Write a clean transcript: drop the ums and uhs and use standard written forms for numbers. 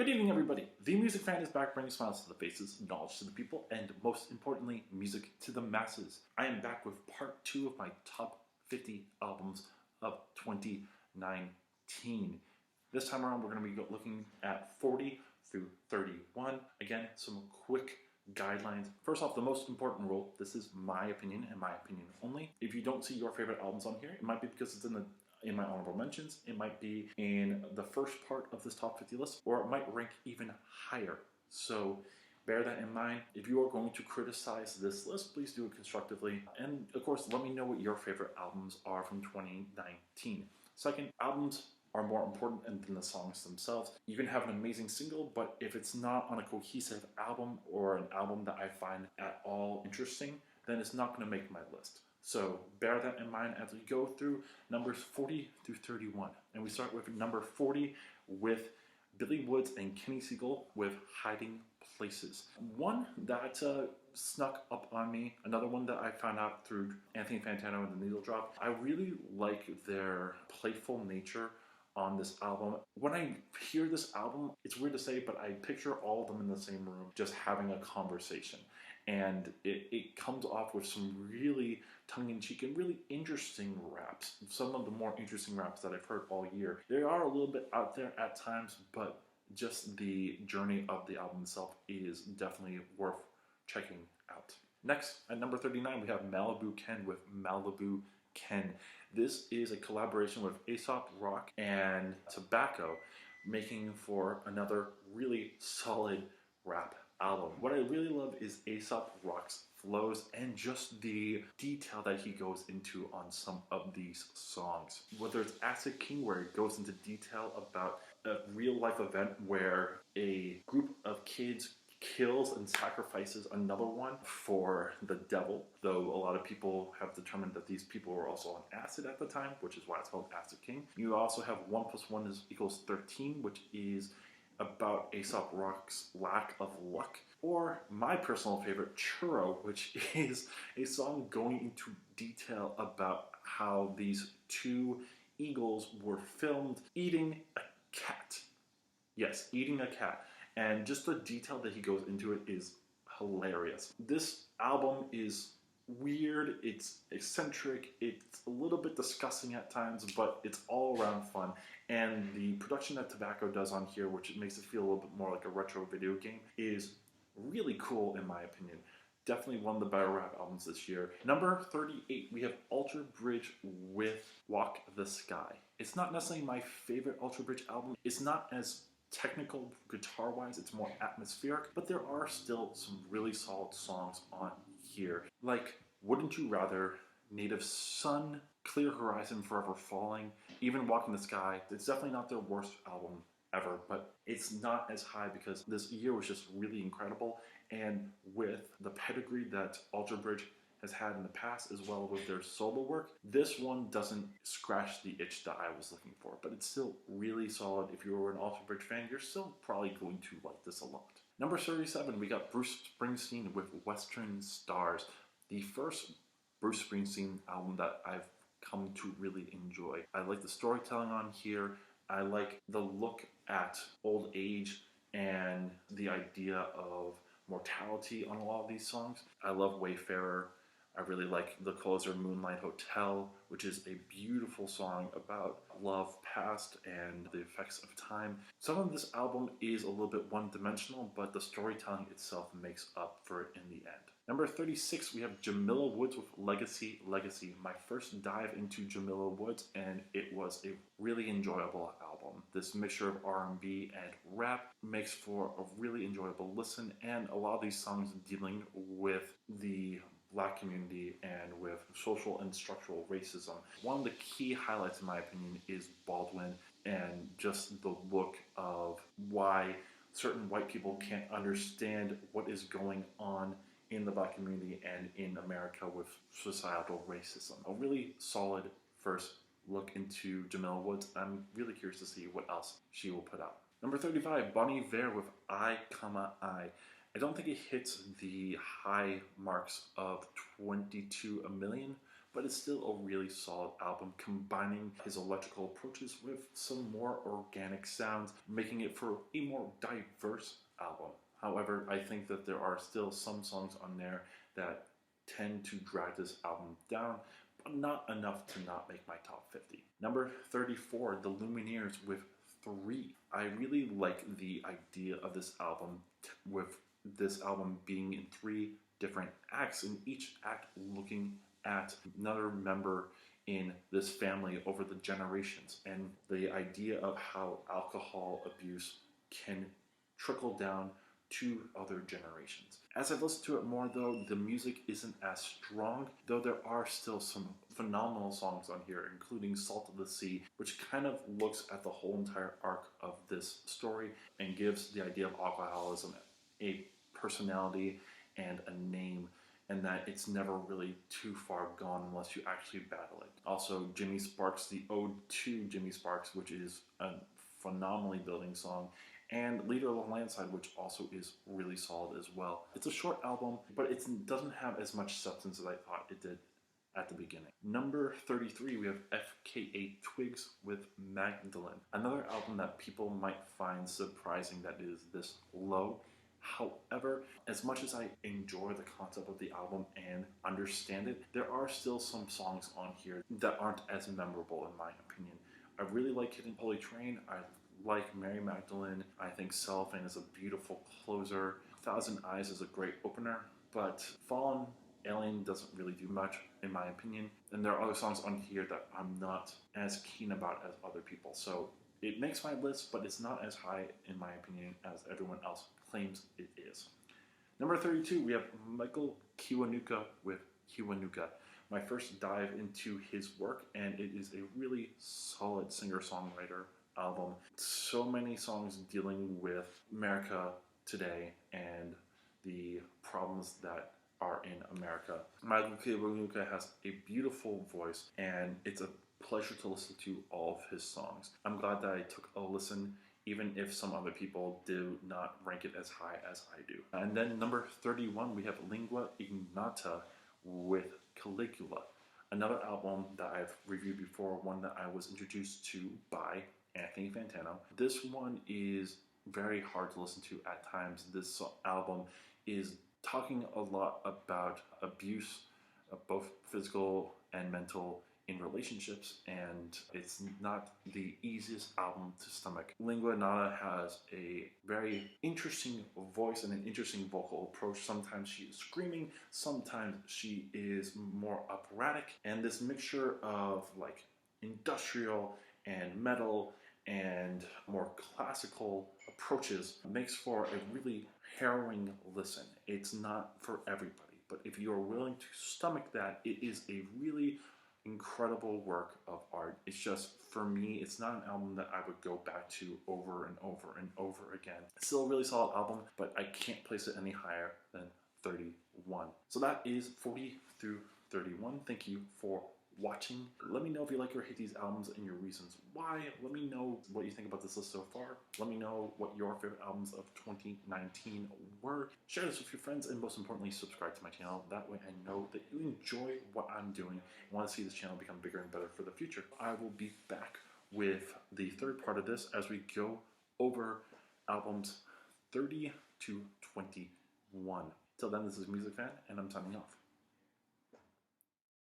Good evening, everybody. The Music Fan is back, bringing smiles to the faces, knowledge to the people, and most importantly, music to the masses. I am back with part 2 of my top 50 albums of 2019. This time around, we're going to be looking at 40 through 31. Again, some quick guidelines. First off, the most important rule, this is my opinion and my opinion only. If you don't see your favorite albums on here, it might be because it's in my honorable mentions, it might be in the first part of this top 50 list, or it might rank even higher. So bear that in mind. If you are going to criticize this list, please do it constructively. And of course, let me know what your favorite albums are from 2019. Second, albums are more important than the songs themselves. You can have an amazing single, but if it's not on a cohesive album or an album that I find at all interesting, then it's not going to make my list. So bear that in mind as we go through numbers 40 through 31. And we start with number 40 with Jamila Woods and Siegel with Hiding Places. One that snuck up on me, another one that I found out through Anthony Fantano and the Needle Drop. I really like their playful nature on this album. When I hear this album, it's weird to say, but I picture all of them in the same room just having a conversation. And it comes off with some really tongue-in-cheek and really interesting raps. Some of the more interesting raps that I've heard all year. They are a little bit out there at times, but just the journey of the album itself is definitely worth checking out. Next, at number 39, we have Malibu Ken with Malibu Ken. This is a collaboration with Aesop Rock and Tobacco, making for another really solid rap album. What I really love is Aesop Rock's flows and just the detail that he goes into on some of these songs. Whether it's Acid King, where it goes into detail about a real life event where a group of kids kills and sacrifices another one for the devil, though a lot of people have determined that these people were also on acid at the time, which is why it's called Acid King. You also have 1 + 1 equals 13, which is about Aesop Rock's lack of luck. Or my personal favorite, Churro, which is a song going into detail about how these two eagles were filmed eating a cat. Yes, eating a cat. And just the detail that he goes into it is hilarious. This album is weird, it's eccentric, it's a little bit disgusting at times, but it's all around fun. And the production that Tobacco does on here, which makes it feel a little bit more like a retro video game, is really cool in my opinion. Definitely one of the better rap albums this year. Number 38, we have Alter Bridge with Walk the Sky. It's not necessarily my favorite Alter Bridge album. It's not as technical guitar-wise, it's more atmospheric, but there are still some really solid songs on here. Like Wouldn't You Rather, Native Sun, Clear Horizon, Forever Falling, even Walking the Sky. It's definitely not their worst album ever, but it's not as high because this year was just really incredible, and with the pedigree that Alter Bridge has had in the past, as well with their solo work, this one doesn't scratch the itch that I was looking for, but it's still really solid. If you were an Alter Bridge fan, you're still probably going to like this a lot. Number 37, we got Bruce Springsteen with Western Stars, the first Bruce Springsteen album that I've come to really enjoy. I like the storytelling on here. I like the look at old age and the idea of mortality on a lot of these songs. I love Wayfarer. I really like the closer, Moonlight Hotel, which is a beautiful song about love past and the effects of time. Some of this album is a little bit one-dimensional, but the storytelling itself makes up for it in the end. Number 36, we have Jamila Woods with Legacy, Legacy. My first dive into Jamila Woods, and it was a really enjoyable album. This mixture of R&B and rap makes for a really enjoyable listen, and a lot of these songs dealing with the Black community and with social and structural racism. One of the key highlights in my opinion is Baldwin and just the look of why certain white people can't understand what is going on in the Black community and in America with societal racism. A really solid first look into Jamila Woods. I'm really curious to see what else she will put out. Number 35, Bon Iver with I, I. I don't think it hits the high marks of 22 a million, but it's still a really solid album, combining his electrical approaches with some more organic sounds, making it for a more diverse album. However, I think that there are still some songs on there that tend to drag this album down, but not enough to not make my top 50. Number 34, The Lumineers with 3. I really like the idea of this album, with this album being in 3 different acts, and each act looking at another member in this family over the generations, and the idea of how alcohol abuse can trickle down to other generations. As I've listened to it more though, the music isn't as strong, though there are still some phenomenal songs on here, including Salt of the Sea, which kind of looks at the whole entire arc of this story and gives the idea of alcoholism a personality and a name, and that it's never really too far gone unless you actually battle it. Also, Jimmy Sparks, the Ode to Jimmy Sparks, which is a phenomenally building song, and Leader of the Landslide, which also is really solid as well. It's a short album, but it doesn't have as much substance as I thought it did at the beginning. Number 33, we have FK8 Twigs with Magdalene. Another album that people might find surprising that is this low. However, as much as I enjoy the concept of the album and understand it, there are still some songs on here that aren't as memorable in my opinion. I really like Hidden Holy Train. I like Mary Magdalene. I think Cellophane is a beautiful closer. Thousand Eyes is a great opener, but Fallen Alien doesn't really do much in my opinion. And there are other songs on here that I'm not as keen about as other people. So it makes my list, but it's not as high in my opinion as everyone else claims it is. Number 32, we have Michael Kiwanuka with Kiwanuka. My first dive into his work, and it is a really solid singer-songwriter album. So many songs dealing with America today and the problems that are in America. Michael Kiwanuka has a beautiful voice, and it's a pleasure to listen to all of his songs. I'm glad that I took a listen, even if some other people do not rank it as high as I do. And then number 31, we have Lingua Ignota with Caligula. Another album that I've reviewed before, one that I was introduced to by Anthony Fantano. This one is very hard to listen to at times. This album is talking a lot about abuse, both physical and mental, in relationships, and it's not the easiest album to stomach. Lingua Ignota has a very interesting voice and an interesting vocal approach. Sometimes she is screaming, sometimes she is more operatic, and this mixture of like industrial and metal and more classical approaches makes for a really harrowing listen. It's not for everybody, but if you are willing to stomach that, it is a really incredible work of art. It's just, for me, it's not an album that I would go back to over and over and over again. It's still a really solid album, but I can't place it any higher than 31. So that is 40 through 31. Thank you for watching. Let me know if you like or hate these albums and your reasons why. Let me know what you think about this list so far. Let me know what your favorite albums of 2019 were. Share this with your friends, and most importantly, subscribe to my channel. That way I know that you enjoy what I'm doing and want to see this channel become bigger and better for the future. I will be back with the third part of this as we go over albums 30 to 21. Till then, this is Music Fan, and I'm signing off.